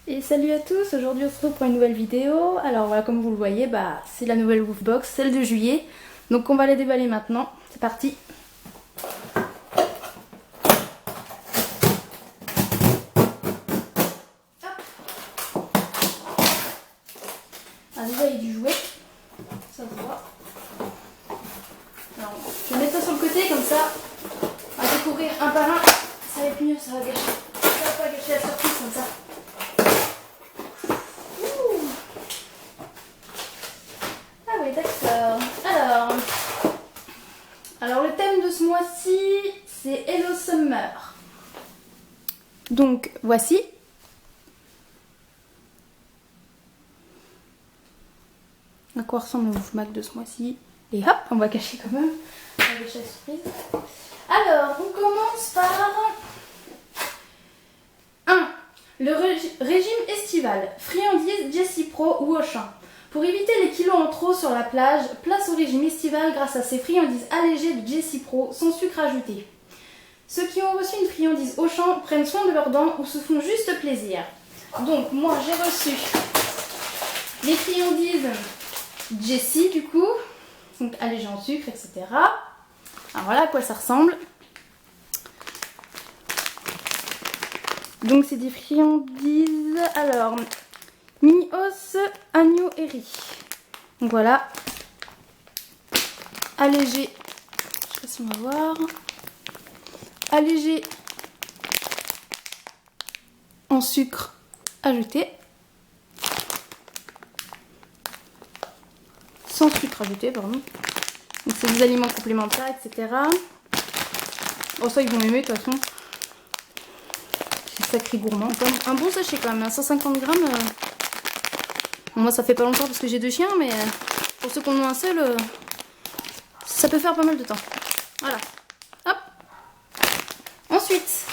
Et salut à tous, aujourd'hui on se retrouve pour une nouvelle vidéo. Alors voilà, comme vous le voyez, c'est la nouvelle Woofbox, celle de juillet. Donc on va la déballer maintenant, c'est parti. Ah, déjà il y a du jouet, ça se voit. Alors, je vais mettre ça sur le côté, comme ça on va découvrir un par un, ça va être mieux, ça va pas gâcher la surprise comme ça. Ah oui, d'accord. Alors le thème de ce mois-ci, c'est Hello Summer. Donc voici. À quoi ressemble le Woofmac de ce mois-ci. Et hop, on va cacher quand même. On va cacher la surprise. Alors, on commence par 1. Le régime estival. Friandises, Jessie Pro ou Auchan. Pour éviter les kilos en trop sur la plage, place au régime estival grâce à ces friandises allégées de Jessie Pro sans sucre ajouté. Ceux qui ont reçu une friandise Auchan prennent soin de leurs dents ou se font juste plaisir. Donc moi j'ai reçu les friandises Jessie du coup, donc allégées en sucre, etc. Alors voilà à quoi ça ressemble. Donc c'est des friandises, alors mi-os, agneau et riz. Donc voilà, allégé, je sais pas si on va voir, allégé en sucre ajouté, sans sucre ajouté, pardon. Donc c'est des aliments complémentaires, etc. Oh ça ils vont aimer de toute façon. C'est sacré gourmand. Un bon sachet quand même, 150 grammes. Bon, moi ça fait pas longtemps parce que j'ai 2 chiens, mais pour ceux qui en ont un seul, ça peut faire pas mal de temps. Voilà. Hop. Ensuite.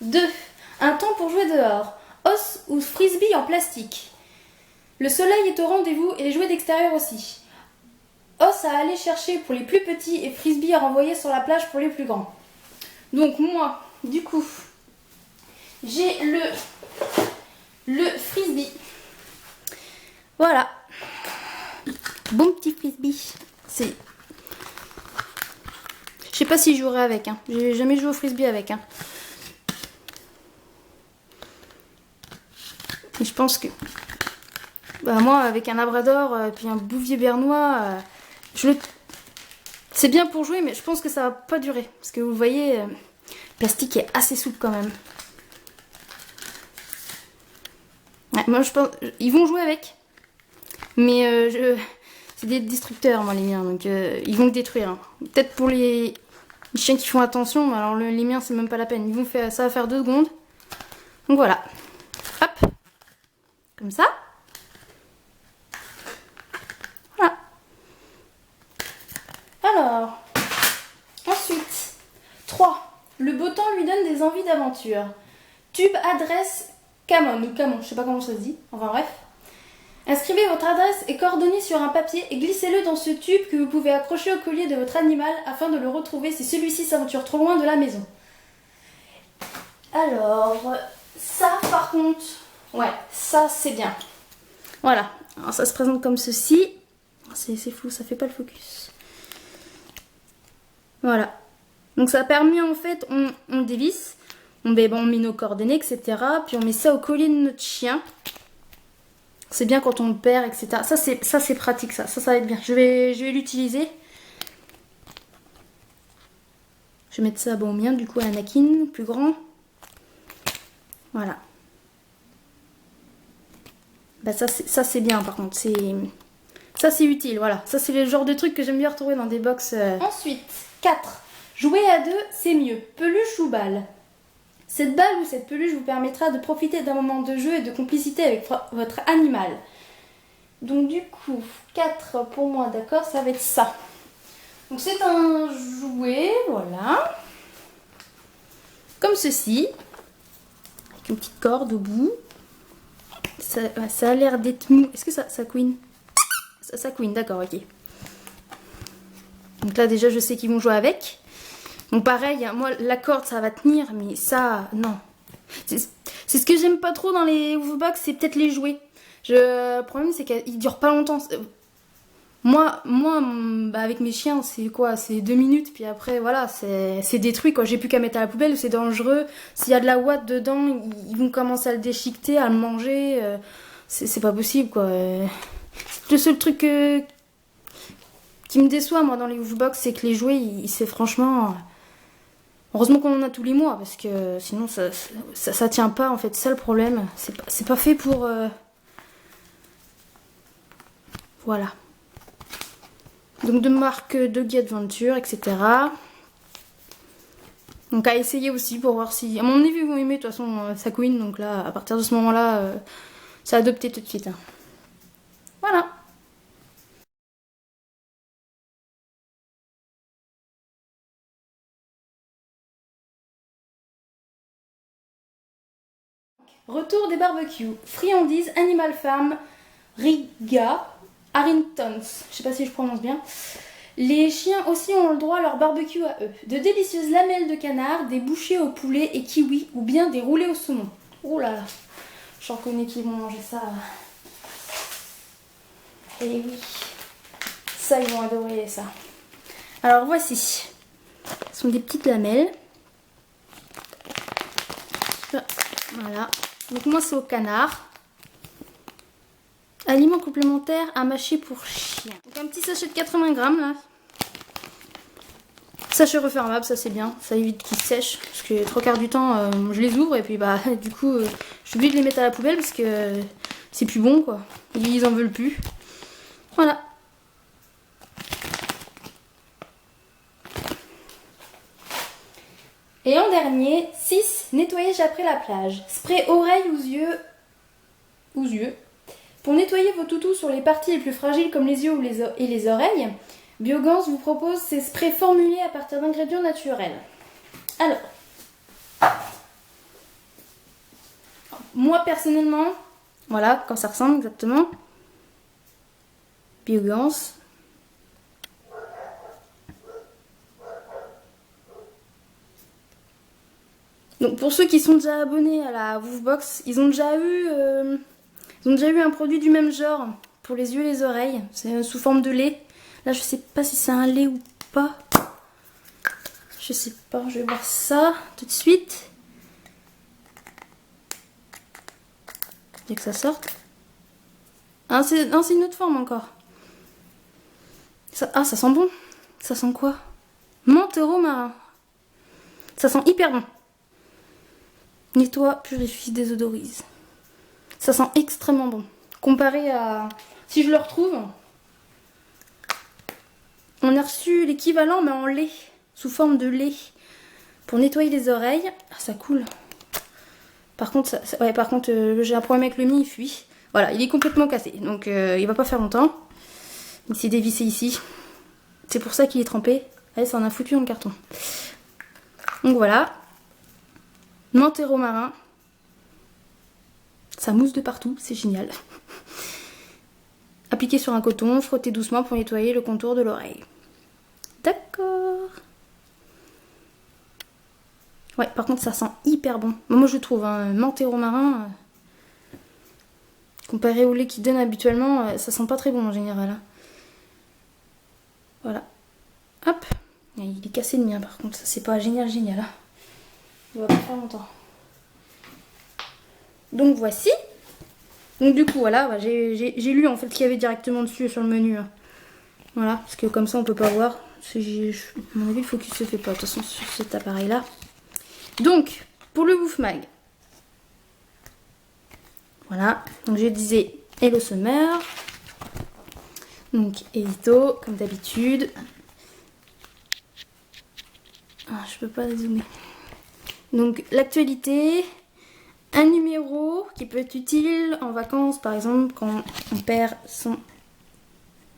2. Un temps pour jouer dehors. Os ou frisbee en plastique. Le soleil est au rendez-vous et les jouets d'extérieur aussi. Os à aller chercher pour les plus petits et frisbee à renvoyer sur la plage pour les plus grands. Donc moi, du coup, j'ai le frisbee. Voilà. Bon petit frisbee. C'est... Je sais pas si je jouerai avec. Hein. J'ai jamais joué au frisbee avec. Hein. Et je pense que... moi, avec un labrador et puis un bouvier bernois, c'est bien pour jouer, mais je pense que ça va pas durer. Parce que vous voyez, le plastique est assez souple quand même. Ouais, moi, je pense... Ils vont jouer avec. Mais c'est des destructeurs, moi, les miens. Donc, ils vont le détruire. Hein. Peut-être pour les chiens qui font attention. Alors, les miens, c'est même pas la peine. Ils vont faire... Ça va faire 2 secondes. Donc, voilà. Hop. Comme ça. Voilà. Alors, ensuite, 3. Le beau temps lui donne des envies d'aventure. Tube adresse Camon ou Camon, je sais pas comment ça se dit. Enfin bref. Inscrivez votre adresse et coordonnées sur un papier et glissez-le dans ce tube que vous pouvez accrocher au collier de votre animal afin de le retrouver si celui-ci s'aventure trop loin de la maison. Alors, ça par contre, ouais, ça c'est bien. Voilà, alors ça se présente comme ceci. C'est flou, ça fait pas le focus. Voilà. Donc ça permet en fait, on dévisse, on met nos coordonnées, etc. Puis on met ça au collier de notre chien. C'est bien quand on le perd, etc. Ça c'est pratique, ça va être bien. Je vais l'utiliser. Je vais mettre ça au mien, du coup à Anakin, plus grand. Voilà. Ça c'est bien par contre. Ça c'est utile, voilà. Ça c'est le genre de truc que j'aime bien retrouver dans des box. Ensuite, 4. Jouer à 2, c'est mieux. Peluche ou balle. Cette balle ou cette peluche vous permettra de profiter d'un moment de jeu et de complicité avec votre animal. Donc du coup, 4 pour moi, d'accord, ça va être ça. Donc c'est un jouet, voilà. Comme ceci. Avec une petite corde au bout. Ça a l'air d'être mou. Est-ce que ça couine? Ça couine, d'accord, ok. Donc là déjà je sais qu'ils vont jouer avec. Donc pareil, moi la corde ça va tenir, mais ça, non. C'est ce que j'aime pas trop dans les Woofbox, c'est peut-être les jouets. Le problème, c'est qu'ils durent pas longtemps. Moi bah, avec mes chiens, c'est quoi? C'est 2 minutes, puis après, voilà, c'est détruit, quoi. J'ai plus qu'à mettre à la poubelle, c'est dangereux. S'il y a de la ouate dedans, ils vont commencer à le déchiqueter, à le manger. C'est pas possible, quoi. C'est le seul truc qui me déçoit, moi, dans les Woofbox, c'est que les jouets, c'est franchement... Heureusement qu'on en a tous les mois, parce que sinon, ça tient pas, en fait. C'est ça le problème. C'est pas fait pour... Voilà. Donc de marque Doggy Adventure, etc. Donc à essayer aussi pour voir si... À mon avis, ils vont aimer de toute façon sa queen. Donc là, à partir de ce moment-là, c'est adopté tout de suite. Hein. Voilà. Retour des barbecues. Friandises, Animal Farm, Riga, Harringtons. Je sais pas si je prononce bien. Les chiens aussi ont le droit à leur barbecue à eux. De délicieuses lamelles de canard, des bouchées au poulet et kiwi ou bien des roulés au saumon. Oh là là, j'en connais qui vont manger ça. Et oui, ça ils vont adorer ça. Alors voici, ce sont des petites lamelles. Voilà, donc moi c'est au canard. Aliments complémentaires à mâcher pour chien. Donc un petit sachet de 80 grammes là. Sachet refermable, ça c'est bien, ça évite qu'ils sèchent. Parce que 3/4 du temps, je les ouvre et puis bah du coup, je suis obligée de les mettre à la poubelle parce que c'est plus bon quoi. Ils en veulent plus. Voilà. Et en dernier, 6, nettoyage après la plage. Spray oreilles aux yeux. Pour nettoyer vos toutous sur les parties les plus fragiles comme les yeux et les oreilles, Biogans vous propose ces sprays formulés à partir d'ingrédients naturels. Alors, moi personnellement, voilà quand ça ressemble exactement. Biogans. Donc pour ceux qui sont déjà abonnés à la Woofbox, ils ont déjà eu un produit du même genre pour les yeux et les oreilles. C'est sous forme de lait. Là je sais pas si c'est un lait ou pas. Je sais pas, je vais voir ça tout de suite. Dès que ça sorte. Ah c'est une autre forme encore. Ça sent bon. Ça sent quoi? Menthe romarin. Ça sent hyper bon. Nettoie, purifie, désodorise. Ça sent extrêmement bon. Comparé à... Si je le retrouve, on a reçu l'équivalent mais en lait. Sous forme de lait. Pour nettoyer les oreilles. Ah, ça coule. Par contre, j'ai un problème avec le mien, il fuit. Voilà, il est complètement cassé. Donc il va pas faire longtemps. Il s'est dévissé ici. C'est pour ça qu'il est trempé. Allez, ça en a foutu dans le carton. Donc voilà. Menthe et romarin. Ça mousse de partout, c'est génial. Appliquez sur un coton, frottez doucement pour nettoyer le contour de l'oreille. D'accord. Ouais, par contre ça sent hyper bon. Moi je trouve, hein, menthe et romarin, comparé au lait qu'ils donnent habituellement, ça sent pas très bon en général. Hein. Voilà. Hop. Il est cassé le mien par contre, ça c'est pas génial. Hein. Il va pas faire longtemps. Donc voici. Donc du coup voilà, bah, j'ai lu en fait ce qu'il y avait directement dessus sur le menu. Hein. Voilà, parce que comme ça on peut pas voir. À mon avis le focus se fait pas de toute façon sur cet appareil là. Donc pour le Woofmag. Voilà, donc je disais Hello Summer. Donc édito comme d'habitude. Ah, je peux pas zoomer. Donc l'actualité. Un numéro qui peut être utile en vacances, par exemple, quand on perd son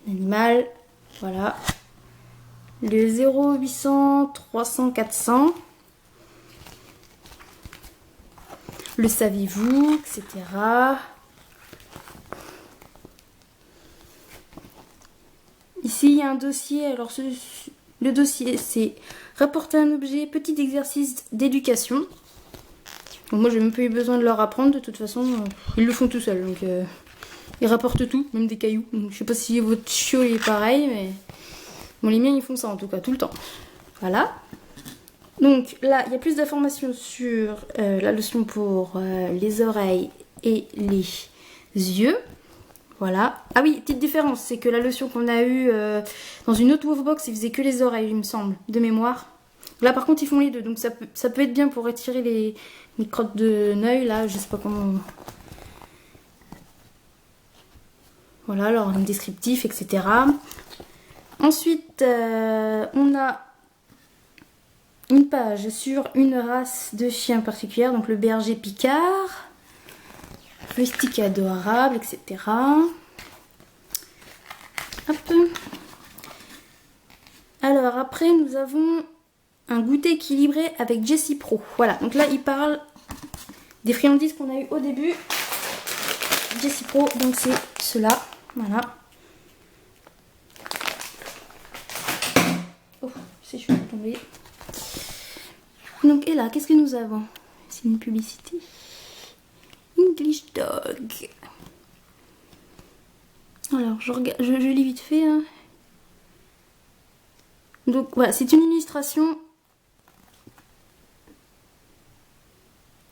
animal. Voilà. Le 0800 300 400. Le saviez-vous, etc. Ici, il y a un dossier. Alors, le dossier, c'est rapporter un objet, petit exercice d'éducation. Donc moi j'ai même pas eu besoin de leur apprendre, de toute façon ils le font tout seuls, donc ils rapportent tout, même des cailloux. Donc, je sais pas si votre chiot est pareil, mais bon, les miens ils font ça en tout cas tout le temps. Voilà. Donc là il y a plus d'informations sur la lotion pour les oreilles et les yeux. Voilà. Ah oui, petite différence, c'est que la lotion qu'on a eue dans une autre Wolfbox, il faisait que les oreilles, il me semble, de mémoire. Là par contre ils font les deux, donc ça peut être bien pour retirer les crottes de l'œil, là, je sais pas comment. Voilà, alors un descriptif, etc. Ensuite, on a une page sur une race de chien particulière, donc le berger picard. Le stick adorable, etc. Hop. Alors après nous avons un goûter équilibré avec Jessie Pro. Voilà, donc là il parle des friandises qu'on a eu au début. Jessie Pro, donc c'est cela. Voilà. Oh, c'est chaud de tomber. Donc et là, qu'est-ce que nous avons? C'est une publicité. English Dog. Alors, je lis vite fait. Hein. Donc, voilà, c'est une illustration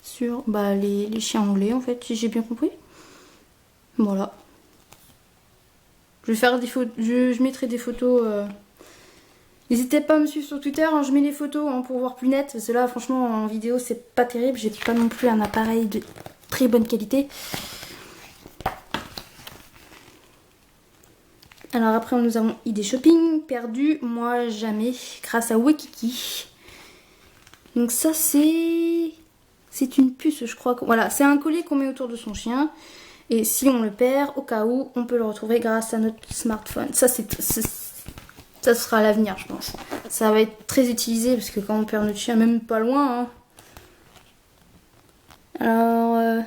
sur les chiens anglais, en fait, si j'ai bien compris. Voilà. Je vais faire des photos. Je mettrai des photos. N'hésitez pas à me suivre sur Twitter. Hein, je mets les photos pour voir plus net. Parce que là, franchement, en vidéo, c'est pas terrible. J'ai pas non plus un appareil de très bonne qualité. Alors après nous avons idée shopping, perdu, moi jamais, grâce à Wekiki. Donc ça c'est une puce je crois. Voilà, c'est un collier qu'on met autour de son chien. Et si on le perd, au cas où, on peut le retrouver grâce à notre smartphone. Ça sera l'avenir je pense. Ça va être très utilisé parce que quand on perd notre chien, même pas loin. Hein. Alors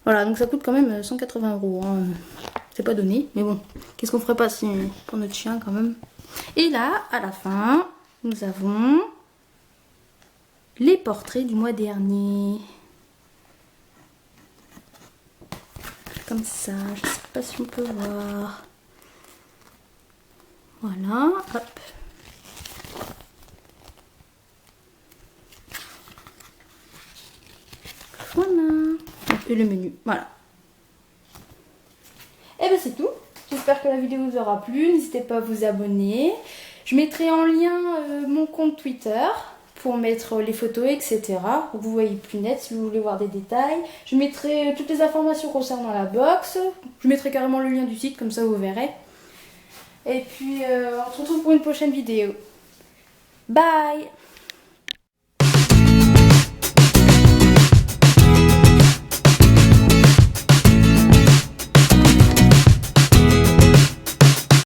voilà, donc ça coûte quand même 180 €. Hein. C'est pas donné, mais bon, qu'est-ce qu'on ferait pas si, pour notre chien quand même. Et là, à la fin, nous avons les portraits du mois dernier. Comme ça, je sais pas si on peut voir. Voilà, hop. Voilà. Et le menu, voilà. Et ben c'est tout. J'espère que la vidéo vous aura plu. N'hésitez pas à vous abonner. Je mettrai en lien mon compte Twitter pour mettre les photos, etc. Pour que vous voyez plus net si vous voulez voir des détails. Je mettrai toutes les informations concernant la box. Je mettrai carrément le lien du site, comme ça vous verrez. Et puis on se retrouve pour une prochaine vidéo. Bye!